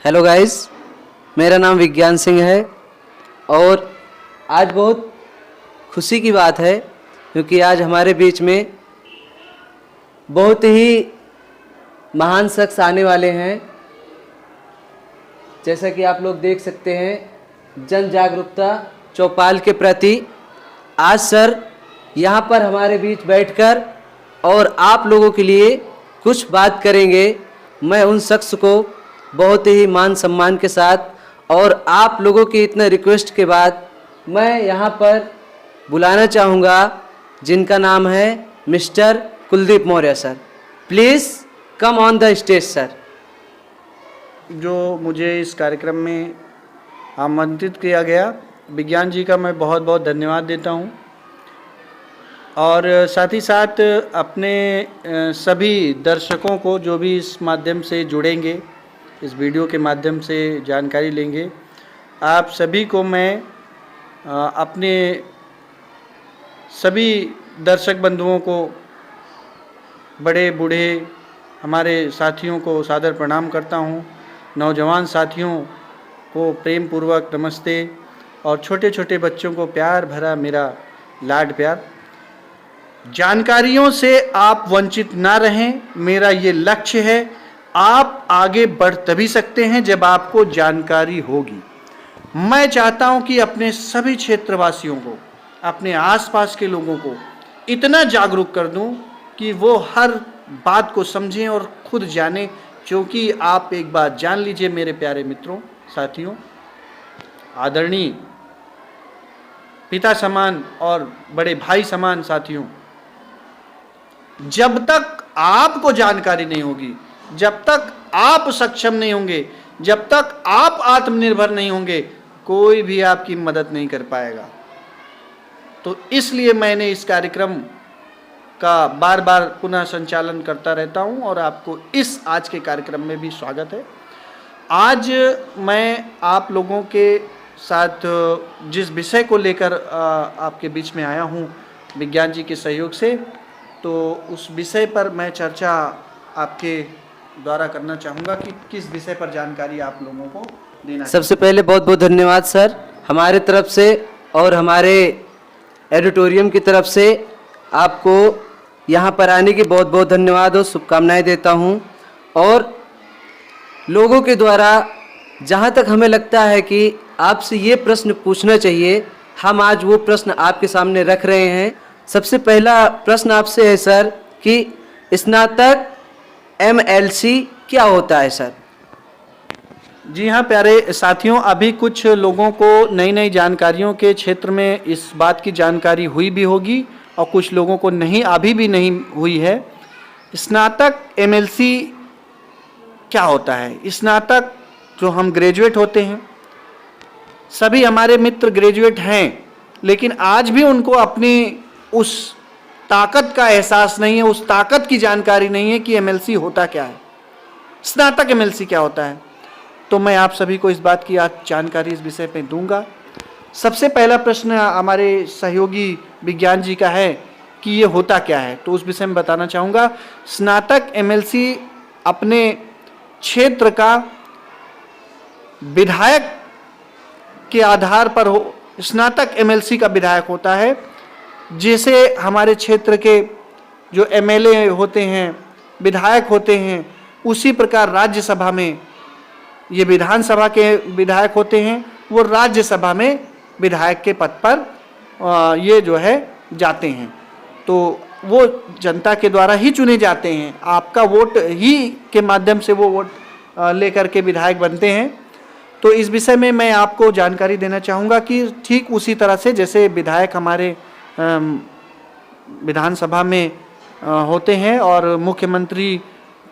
Hello guys, मेरा नाम विज्ञान सिंह है और आज बहुत खुशी की बात है क्योंकि आज हमारे बीच में बहुत ही महान शख्स आने वाले हैं। जैसा कि आप लोग देख सकते हैं, जन जागरूकता चौपाल के प्रति आज सर यहाँ पर हमारे बीच बैठकर और आप लोगों के लिए कुछ बात करेंगे। मैं उन शख्स को बहुत ही मान सम्मान के साथ और आप लोगों की इतने रिक्वेस्ट के बाद मैं यहाँ पर बुलाना चाहूँगा, जिनका नाम है mister Kuldeep Maurya sir. Please come on the stage sir. जो मुझे इस कार्यक्रम में आमंत्रित किया गया, विज्ञान जी का मैं बहुत बहुत धन्यवाद देता हूँ और साथ ही साथ अपने सभी दर्शकों को जो भी इस माध्यम से जुड़ेंगे, इस वीडियो के माध्यम से जानकारी लेंगे, आप सभी को मैं अपने सभी दर्शक बंधुओं को, बड़े बूढ़े हमारे साथियों को सादर प्रणाम करता हूँ। नौजवान साथियों को प्रेम पूर्वक नमस्ते और छोटे छोटे बच्चों को प्यार भरा मेरा लाड प्यार। जानकारियों से आप वंचित ना रहें, मेरा ये लक्ष्य है। आप आगे बढ़ तभी सकते हैं जब आपको जानकारी होगी। मैं चाहता हूं कि अपने सभी क्षेत्रवासियों को, अपने आसपास के लोगों को इतना जागरूक कर दूं कि वो हर बात को समझें और खुद जानें। क्योंकि आप एक बात जान लीजिए मेरे प्यारे मित्रों, साथियों, आदरणीय पिता समान और बड़े भाई समान साथियों, जब तक आपको जानकारी नहीं होगी, जब तक आप सक्षम नहीं होंगे, जब तक आप आत्मनिर्भर नहीं होंगे, कोई भी आपकी मदद नहीं कर पाएगा। तो इसलिए मैंने इस कार्यक्रम का बार बार पुनः संचालन करता रहता हूं और आपको इस आज के कार्यक्रम में भी स्वागत है। आज मैं आप लोगों के साथ जिस विषय को लेकर आपके बीच में आया हूं विज्ञान जी के सहयोग से, तो उस विषय पर मैं चर्चा आपके द्वारा करना चाहूँगा कि किस विषय पर जानकारी आप लोगों को देना। सबसे पहले बहुत बहुत धन्यवाद सर, हमारे तरफ से और हमारे एडिटोरियम की तरफ से आपको यहाँ पर आने की बहुत बहुत धन्यवाद और शुभकामनाएं देता हूँ। और लोगों के द्वारा जहाँ तक हमें लगता है कि आपसे ये प्रश्न पूछना चाहिए, हम आज वो प्रश्न आपके सामने रख रहे हैं। सबसे पहला प्रश्न आपसे है सर कि स्नातक MLC क्या होता है सर? जी हाँ प्यारे साथियों, अभी कुछ लोगों को नई नई जानकारियों के क्षेत्र में इस बात की जानकारी हुई भी होगी और कुछ लोगों को नहीं, अभी भी नहीं हुई है। स्नातक MLC क्या होता है? स्नातक जो हम ग्रेजुएट होते हैं, सभी हमारे मित्र ग्रेजुएट हैं, लेकिन आज भी उनको अपनी उस ताकत का एहसास नहीं है, उस ताकत की जानकारी नहीं है कि MLC होता क्या है, स्नातक MLC क्या होता है। तो मैं आप सभी को इस बात की आज जानकारी इस विषय पे दूंगा। सबसे पहला प्रश्न हमारे सहयोगी विज्ञान जी का है कि ये होता क्या है, तो उस विषय में बताना चाहूँगा। स्नातक MLC अपने क्षेत्र का विधायक के आधार पर हो, स्नातक MLC का विधायक होता है। जैसे हमारे क्षेत्र के जो MLA होते हैं, विधायक होते हैं, उसी प्रकार राज्यसभा में ये विधानसभा के विधायक होते हैं, वो राज्यसभा में विधायक के पद पर ये जो है जाते हैं। तो वो जनता के द्वारा ही चुने जाते हैं, आपका वोट ही के माध्यम से वो वोट लेकर के विधायक बनते हैं। तो इस विषय में मैं आपको जानकारी देना चाहूँगा कि ठीक उसी तरह से जैसे विधायक हमारे विधानसभा में होते हैं और मुख्यमंत्री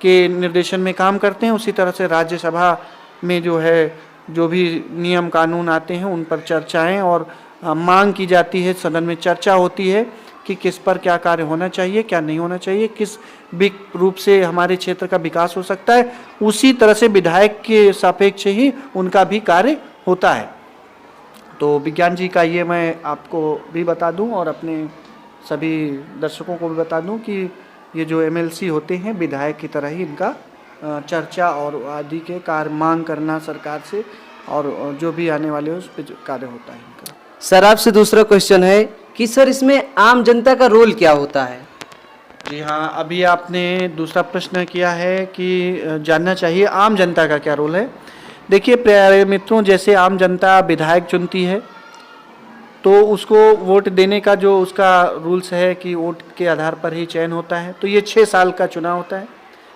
के निर्देशन में काम करते हैं, उसी तरह से राज्यसभा में जो है जो भी नियम कानून आते हैं उन पर चर्चाएं और मांग की जाती है, सदन में चर्चा होती है कि किस पर क्या कार्य होना चाहिए, क्या नहीं होना चाहिए, किस रूप से हमारे क्षेत्र का विकास हो सकता है। उसी तरह से विधायक के सापेक्ष ही उनका भी कार्य होता है। तो विज्ञान जी का ये मैं आपको भी बता दूं और अपने सभी दर्शकों को भी बता दूं कि ये जो MLC होते हैं विधायक की तरह ही इनका चर्चा और आदि के कार्य मांग करना सरकार से, और जो भी आने वाले उस पर कार्य होता है इनका। सर आपसे दूसरा क्वेश्चन है कि सर इसमें आम जनता का रोल क्या होता है? जी हाँ, अभी आपने दूसरा प्रश्न किया है कि जानना चाहिए आम जनता का क्या रोल है। देखिए प्यारे मित्रों, जैसे आम जनता विधायक चुनती है तो उसको वोट देने का जो उसका रूल्स है कि वोट के आधार पर ही चयन होता है। तो ये 6 साल का चुनाव होता है,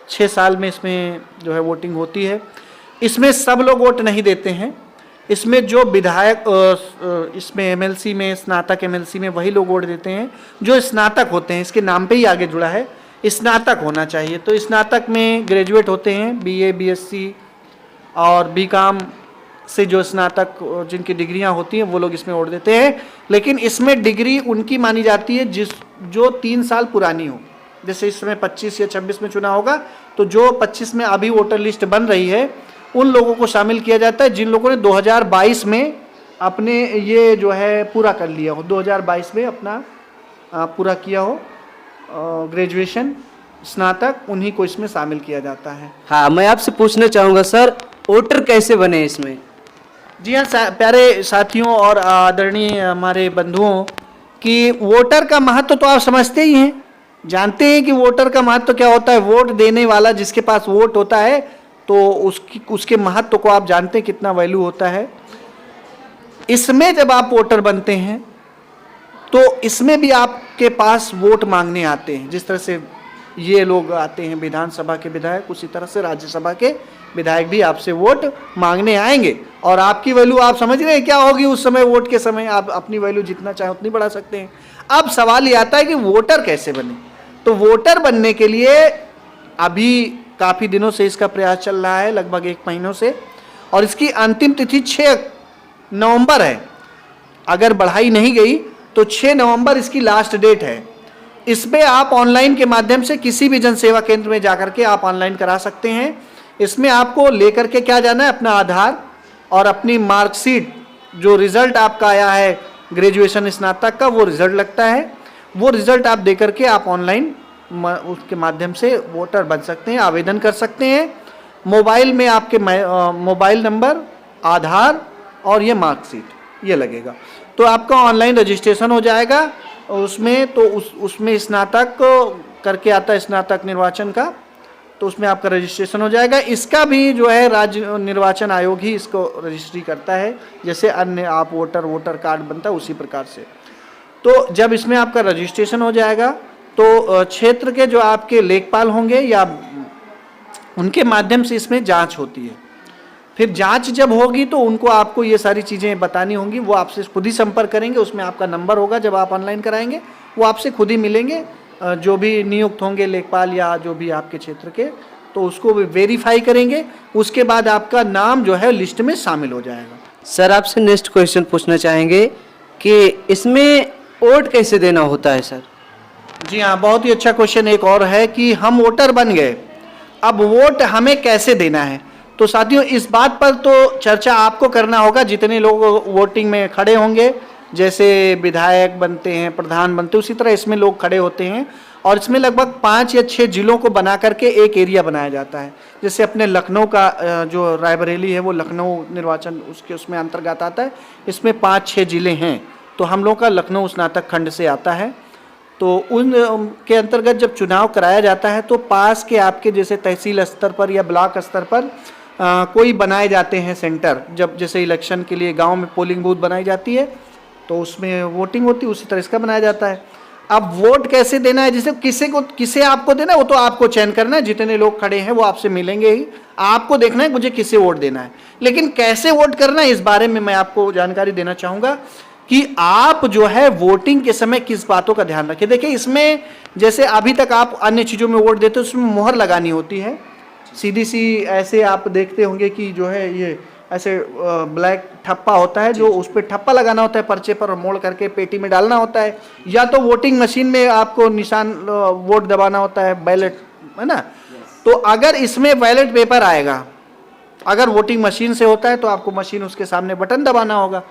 6 साल में इसमें जो है वोटिंग होती है। इसमें सब लोग वोट नहीं देते हैं, इसमें जो विधायक इसमें एमएलसी में, स्नातक एमएलसी में वही लोग वोट देते हैं जो स्नातक होते हैं। इसके नाम पे ही आगे जुड़ा है, स्नातक होना चाहिए। तो स्नातक में ग्रेजुएट होते हैं, बीए, बीएससी और बीकॉम से जो स्नातक जिनकी डिग्रियां होती हैं वो लोग इसमें वोट देते हैं। लेकिन इसमें डिग्री उनकी मानी जाती है जो 3 साल पुरानी हो। जैसे इस समय 25 या 26 में चुनाव होगा, तो जो 25 में अभी वोटर लिस्ट बन रही है उन लोगों को शामिल किया जाता है जिन लोगों ने 2022 में अपने ये जो है पूरा कर लिया हो, 2022 में अपना पूरा किया हो ग्रेजुएशन, स्नातक, उन्हीं को इसमें शामिल किया जाता है। हाँ, मैं आपसे पूछना चाहूँगा सर, वोटर कैसे बने इसमें? जी हाँ प्यारे साथियों और आदरणीय हमारे बंधुओं, कि वोटर का महत्व तो आप समझते ही हैं, जानते हैं कि वोटर का महत्व क्या होता है। वोट देने वाला जिसके पास वोट होता है तो उसके महत्व को आप जानते हैं, कितना वैल्यू होता है। इसमें जब आप वोटर बनते हैं तो इसमें भी आपके पास वोट मांगने आते हैं। जिस तरह से ये लोग आते हैं विधानसभा के विधायक, उसी तरह से राज्यसभा के विधायक भी आपसे वोट मांगने आएंगे। और आपकी वैल्यू आप समझ रहे हैं क्या होगी उस समय, वोट के समय आप अपनी वैल्यू जितना चाहे उतनी बढ़ा सकते हैं। अब सवाल ये आता है कि वोटर कैसे बने। तो वोटर बनने के लिए अभी काफ़ी दिनों से इसका प्रयास चल रहा है, लगभग 1 महीनों से, और इसकी अंतिम तिथि 6 नवंबर है। अगर बढ़ाई नहीं गई तो 6 नवंबर इसकी लास्ट डेट है। इसमें आप ऑनलाइन के माध्यम से किसी भी जन सेवा केंद्र में जाकर के आप ऑनलाइन करा सकते हैं। इसमें आपको लेकर के क्या जाना है, अपना आधार और अपनी मार्कशीट, जो रिजल्ट आपका आया है ग्रेजुएशन स्नातक का, वो रिजल्ट लगता है। वो रिजल्ट आप देकर के आप ऑनलाइन उसके माध्यम से वोटर बन सकते हैं, आवेदन कर सकते हैं। मोबाइल में आपके मोबाइल नंबर, आधार और ये मार्कशीट ये लगेगा, तो आपका ऑनलाइन रजिस्ट्रेशन हो जाएगा उसमें। तो उसमें स्नातक करके आता है, स्नातक निर्वाचन का, तो उसमें आपका रजिस्ट्रेशन हो जाएगा। इसका भी जो है राज्य निर्वाचन आयोग ही इसको रजिस्ट्री करता है, जैसे अन्य आप वोटर कार्ड बनता है उसी प्रकार से। तो जब इसमें आपका रजिस्ट्रेशन हो जाएगा तो क्षेत्र के जो आपके लेखपाल होंगे या उनके माध्यम से इसमें जांच होती है। फिर जांच जब होगी तो उनको आपको ये सारी चीज़ें बतानी होंगी, वो आपसे खुद ही संपर्क करेंगे। उसमें आपका नंबर होगा, जब आप ऑनलाइन कराएंगे वो आपसे खुद ही मिलेंगे, जो भी नियुक्त होंगे लेखपाल या जो भी आपके क्षेत्र के, तो उसको वेरीफाई करेंगे। उसके बाद आपका नाम जो है लिस्ट में शामिल हो जाएगा। सर आपसे नेक्स्ट क्वेश्चन पूछना चाहेंगे कि इसमें वोट कैसे देना होता है सर? जी हाँ, बहुत ही अच्छा क्वेश्चन एक और है कि हम वोटर बन गए, अब वोट हमें कैसे देना है। तो साथियों इस बात पर तो चर्चा आपको करना होगा, जितने लोग वोटिंग में खड़े होंगे, जैसे विधायक बनते हैं, प्रधान बनते हैं, उसी तरह इसमें लोग खड़े होते हैं। और इसमें लगभग 5 या 6 जिलों को बना करके एक एरिया बनाया जाता है। जैसे अपने लखनऊ का जो रायबरेली है वो लखनऊ निर्वाचन उसमें अंतर्गत आता है। इसमें 5-6 जिले हैं, तो हम लोग का लखनऊ स्नातक खंड से आता है। तो उन के अंतर्गत जब चुनाव कराया जाता है तो पास के आपके जैसे तहसील स्तर पर या ब्लॉक स्तर पर कोई बनाए जाते हैं सेंटर। जब जैसे इलेक्शन के लिए गांव में पोलिंग बूथ बनाई जाती है तो उसमें वोटिंग होती है, उसी तरह इसका बनाया जाता है। अब वोट कैसे देना है, जैसे किसे आपको देना है वो तो आपको चयन करना है। जितने लोग खड़े हैं वो आपसे मिलेंगे ही, आपको देखना है मुझे किसे वोट देना है। लेकिन कैसे वोट करना है इस बारे में मैं आपको जानकारी देना चाहूँगा कि आप जो है वोटिंग के समय किस बातों का ध्यान रखें। देखिए इसमें जैसे अभी तक आप अन्य चीज़ों में वोट देते हो उसमें मोहर लगानी होती है, सीधी सी ऐसे आप देखते होंगे कि जो है ये ऐसे ब्लैक ठप्पा होता है, जो उस पर ठप्पा लगाना होता है पर्चे पर और मोड़ करके पेटी में डालना होता है, या तो वोटिंग मशीन में आपको निशान वोट दबाना होता है, बैलेट है ना। तो अगर इसमें बैलेट पेपर आएगा, अगर वोटिंग मशीन से होता है तो आपको मशीन उसके सामने बटन दबाना होगा,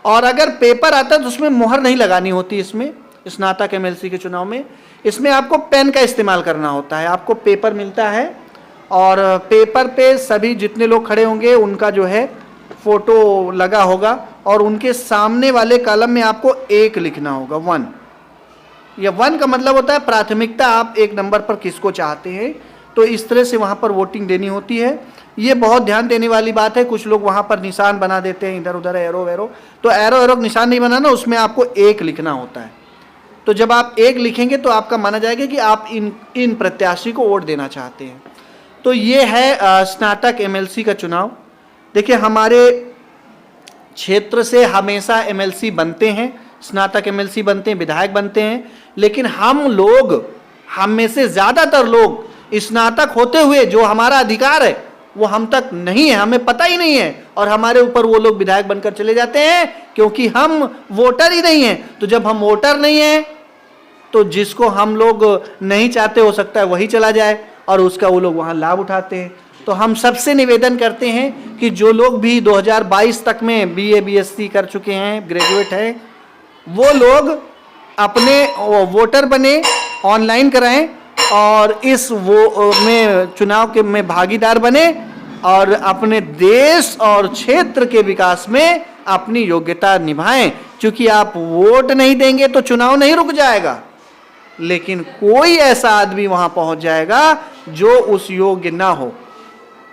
और अगर पेपर आता है तो उसमें मोहर नहीं लगानी होती। इसमें स्नातक एमएलसी के चुनाव में इसमें आपको पेन का इस्तेमाल करना होता है। आपको पेपर मिलता है और पेपर पे सभी जितने लोग खड़े होंगे उनका जो है फोटो लगा होगा और उनके सामने वाले कॉलम में आपको 1 लिखना होगा, 1। यह 1 का मतलब होता है प्राथमिकता, आप 1 नंबर पर किसको चाहते हैं, तो इस तरह से वहाँ पर वोटिंग देनी होती है। ये बहुत ध्यान देने वाली बात है। कुछ लोग वहाँ पर निशान बना देते हैं इधर उधर, एरो वेरो, तो एरो वेरो निशान नहीं बनाना, उसमें आपको 1 लिखना होता है। तो जब आप 1 लिखेंगे तो आपका माना जाएगा कि आप इन प्रत्याशी को वोट देना चाहते हैं। तो ये है स्नातक एमएलसी का चुनाव। देखिए हमारे क्षेत्र से हमेशा एमएलसी बनते हैं, स्नातक एमएलसी बनते हैं, विधायक बनते हैं, लेकिन हम में से ज़्यादातर लोग स्नातक होते हुए जो हमारा अधिकार है वो हम तक नहीं है, हमें पता ही नहीं है, और हमारे ऊपर वो लोग विधायक बनकर चले जाते हैं क्योंकि हम वोटर ही नहीं हैं। तो जब हम वोटर नहीं हैं तो जिसको हम लोग नहीं चाहते हो सकता है वही चला जाए और उसका वो लोग वहाँ लाभ उठाते हैं। तो हम सबसे निवेदन करते हैं कि जो लोग भी 2022 तक में बीए बीएससी कर चुके हैं, ग्रेजुएट हैं, वो लोग अपने वोटर बने, ऑनलाइन कराएं और इस चुनाव के में भागीदार बने और अपने देश और क्षेत्र के विकास में अपनी योग्यता निभाएं। क्योंकि आप वोट नहीं देंगे तो चुनाव नहीं रुक जाएगा, लेकिन कोई ऐसा आदमी वहां पहुंच जाएगा जो उस योग्य ना हो।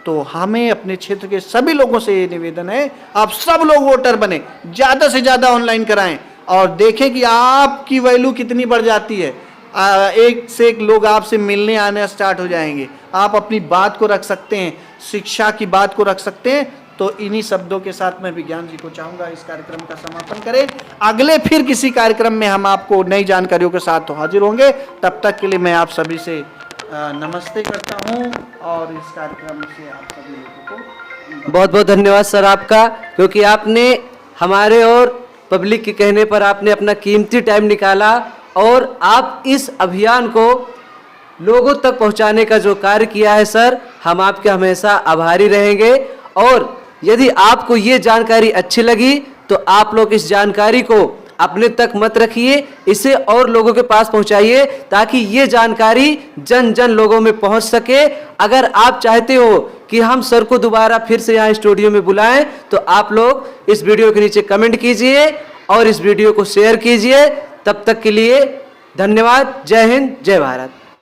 तो हमें अपने क्षेत्र के सभी लोगों से ये निवेदन है, आप सब लोग वोटर बने, ज़्यादा से ज़्यादा ऑनलाइन कराएं और देखें कि आपकी वैल्यू कितनी बढ़ जाती है। एक से एक लोग आपसे मिलने आने स्टार्ट हो जाएंगे, आप अपनी बात को रख सकते हैं, शिक्षा की बात को रख सकते हैं। तो इन्हीं शब्दों के साथ मैं विज्ञान जी को चाहूँगा इस कार्यक्रम का समापन करें। अगले फिर किसी कार्यक्रम में हम आपको नई जानकारियों के साथ तो हाजिर होंगे। तब तक के लिए मैं आप सभी से नमस्ते करता हूँ और इस कार्यक्रम से आप सभी लोगों को बहुत बहुत धन्यवाद सर आपका, क्योंकि आपने हमारे और पब्लिक के कहने पर आपने अपना कीमती टाइम निकाला और आप इस अभियान को लोगों तक पहुंचाने का जो कार्य किया है सर, हम आपके हमेशा आभारी रहेंगे। और यदि आपको ये जानकारी अच्छी लगी तो आप लोग इस जानकारी को अपने तक मत रखिए, इसे और लोगों के पास पहुंचाइए ताकि ये जानकारी जन जन लोगों में पहुंच सके। अगर आप चाहते हो कि हम सर को दोबारा फिर से यहाँ स्टूडियो में बुलाएं तो आप लोग इस वीडियो के नीचे कमेंट कीजिए और इस वीडियो को शेयर कीजिए। तब तक के लिए धन्यवाद। जय हिंद, जय भारत।